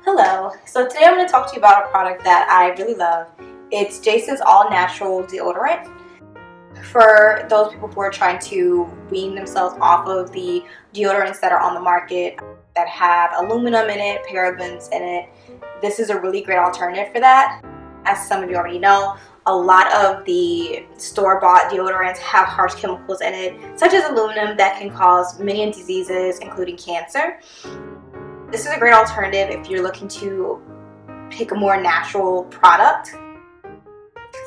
Hello. So today I'm going to talk to you about a product that I really love. It's Jason's All Natural Deodorant. For those people who are trying to wean themselves off of the deodorants that are on the market that have aluminum in it, parabens in it, this is a really great alternative for that. As some of you already know, a lot of the store-bought deodorants have harsh chemicals in it, such as aluminum, that can cause many diseases, including cancer. This is a great alternative if you're looking to pick a more natural product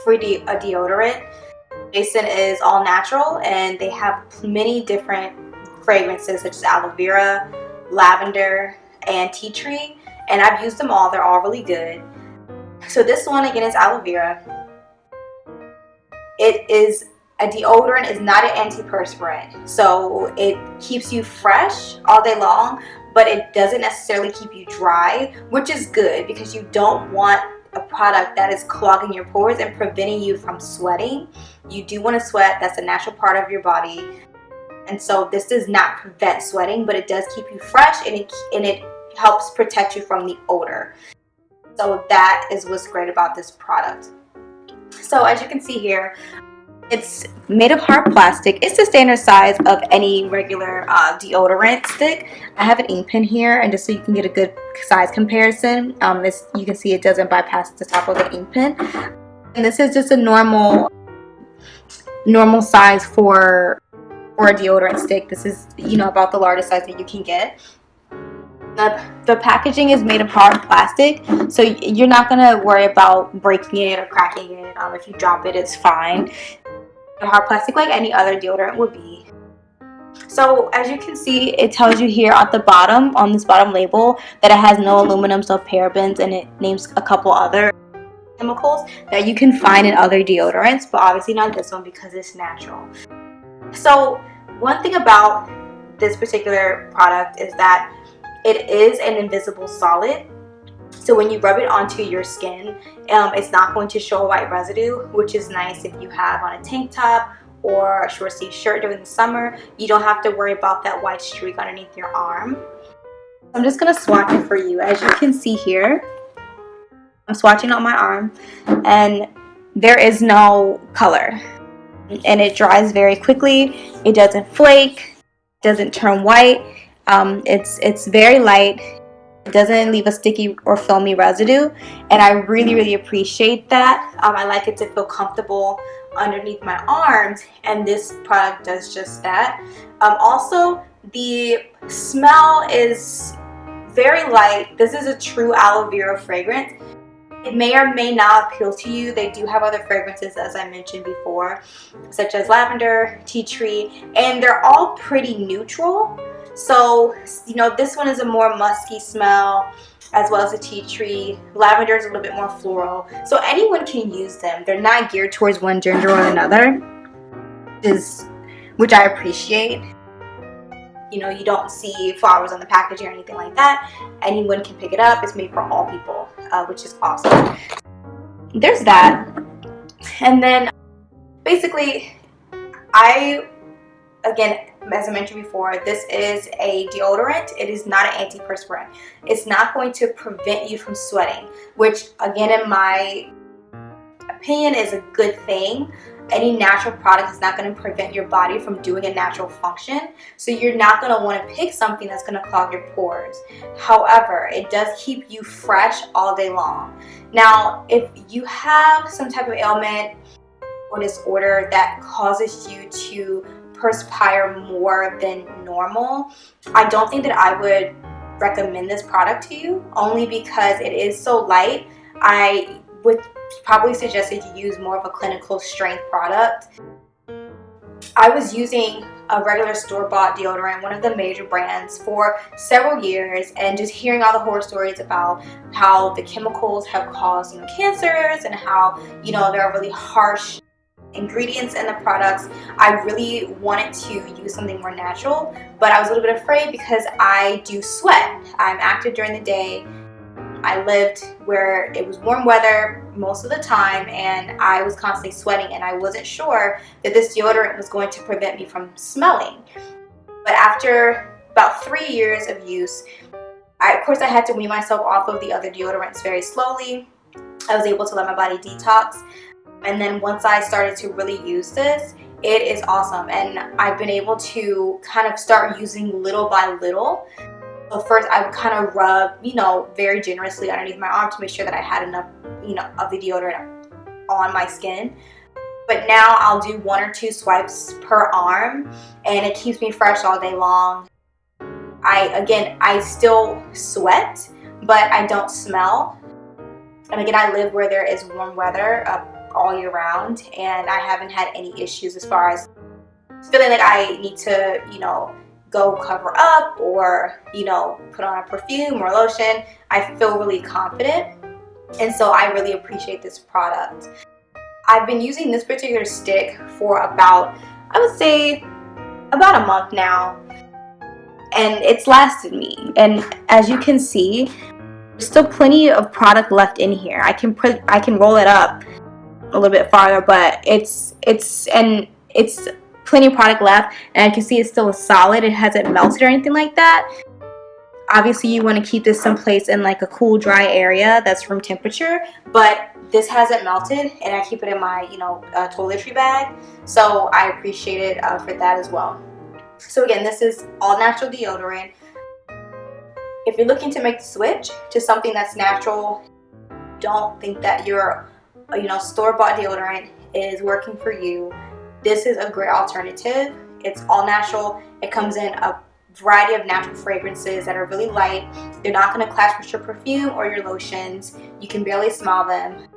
for a deodorant. Jason is all natural, and they have many different fragrances such as aloe vera, lavender, and tea tree, and I've used them all. They're all really good. So this one again is aloe vera. It is a deodorant, is not an antiperspirant, so it keeps you fresh all day long, but it doesn't necessarily keep you dry, which is good because you don't want a product that is clogging your pores and preventing you from sweating. You do want to sweat. That's a natural part of your body, and so this does not prevent sweating, but it does keep you fresh, and it helps protect you from the odor. So that is what's great about this product. So as you can see here, it's made of hard plastic. It's the standard size of any regular deodorant stick. I have an ink pen here, and just so you can get a good size comparison, you can see it doesn't bypass the top of the ink pen. And this is just a normal size for a deodorant stick. This is, about the largest size that you can get. The packaging is made of hard plastic, so you're not going to worry about breaking it or cracking it. If you drop it, it's fine. Hard plastic like any other deodorant would be. So as you can see, it tells you here at the bottom, on this bottom label, that it has no aluminum, no parabens, and it names a couple other chemicals that you can find in other deodorants, but obviously not this one because it's natural. So one thing about this particular product is that it is an invisible solid. So when you rub it onto your skin, it's not going to show a white residue, which is nice if you have on a tank top or a short sleeve shirt during the summer. You don't have to worry about that white streak underneath your arm. I'm just going to swatch it for you. As you can see here, I'm swatching on my arm, and there is no color. And it dries very quickly. It doesn't flake, doesn't turn white. It's very light. It doesn't leave a sticky or filmy residue, and I really appreciate that. I like it to feel comfortable underneath my arms, and this product does just that. Also, the smell is very light. This is a true aloe vera fragrance. It may or may not appeal to you. They do have other fragrances, as I mentioned before, such as lavender, tea tree, and they're all pretty neutral. So, this one is a more musky smell, as well as a tea tree. Lavender is a little bit more floral. So anyone can use them. They're not geared towards one gender or another, which I appreciate. You don't see flowers on the packaging or anything like that. Anyone can pick it up. It's made for all people, which is awesome. There's that. And then, basically, again, as I mentioned before, this is a deodorant. It is not an antiperspirant. It's not going to prevent you from sweating, which, again, in my opinion, is a good thing. Any natural product is not going to prevent your body from doing a natural function, so you're not going to want to pick something that's going to clog your pores. However, it does keep you fresh all day long. Now, if you have some type of ailment or disorder that causes you to perspire more than normal, I don't think that I would recommend this product to you, only because it is so light. I would probably suggest that you use more of a clinical strength product. I was using a regular store-bought deodorant, one of the major brands, for several years, and just hearing all the horror stories about how the chemicals have caused cancers, and how there are really harsh ingredients in the products. I really wanted to use something more natural, but I was a little bit afraid because I do sweat. I'm active during the day. I lived where it was warm weather most of the time, and I was constantly sweating, and I wasn't sure that this deodorant was going to prevent me from smelling. But after about 3 years of use, Of course, I had to wean myself off of the other deodorants very slowly. I was able to let my body detox. And then once I started to really use this, it is awesome. And I've been able to kind of start using little by little. So first I would kind of rub, very generously underneath my arm to make sure that I had enough, of the deodorant on my skin. But now I'll do 1 or 2 swipes per arm, and it keeps me fresh all day long. I still sweat, but I don't smell. And again, I live where there is warm weather all year round, and I haven't had any issues as far as feeling like I need to, go cover up or, put on a perfume or lotion. I feel really confident, and so I really appreciate this product. I've been using this particular stick for about, I would say, about a month now, and it's lasted me. And as you can see, there's still plenty of product left in here. I can roll it up a little bit farther, but it's plenty of product left, and I can see it's still solid. It hasn't melted or anything like that. Obviously, you want to keep this someplace in like a cool, dry area that's room temperature, but this hasn't melted, and I keep it in my, toiletry bag, so I appreciate it for that as well. So again, this is all natural deodorant. If you're looking to make the switch to something that's natural, don't think that your, store-bought deodorant is working for you, this is a great alternative. It's all natural. It comes in a variety of natural fragrances that are really light. They're not going to clash with your perfume or your lotions. You can barely smell them.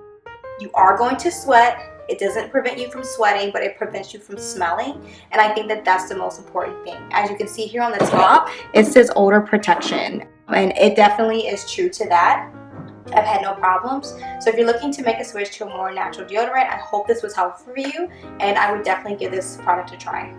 You are going to sweat. It doesn't prevent you from sweating, but it prevents you from smelling. And I think that that's the most important thing. As you can see here on the top, it says odor protection. And it definitely is true to that. I've had no problems. So if you're looking to make a switch to a more natural deodorant, I hope this was helpful for you. And I would definitely give this product a try.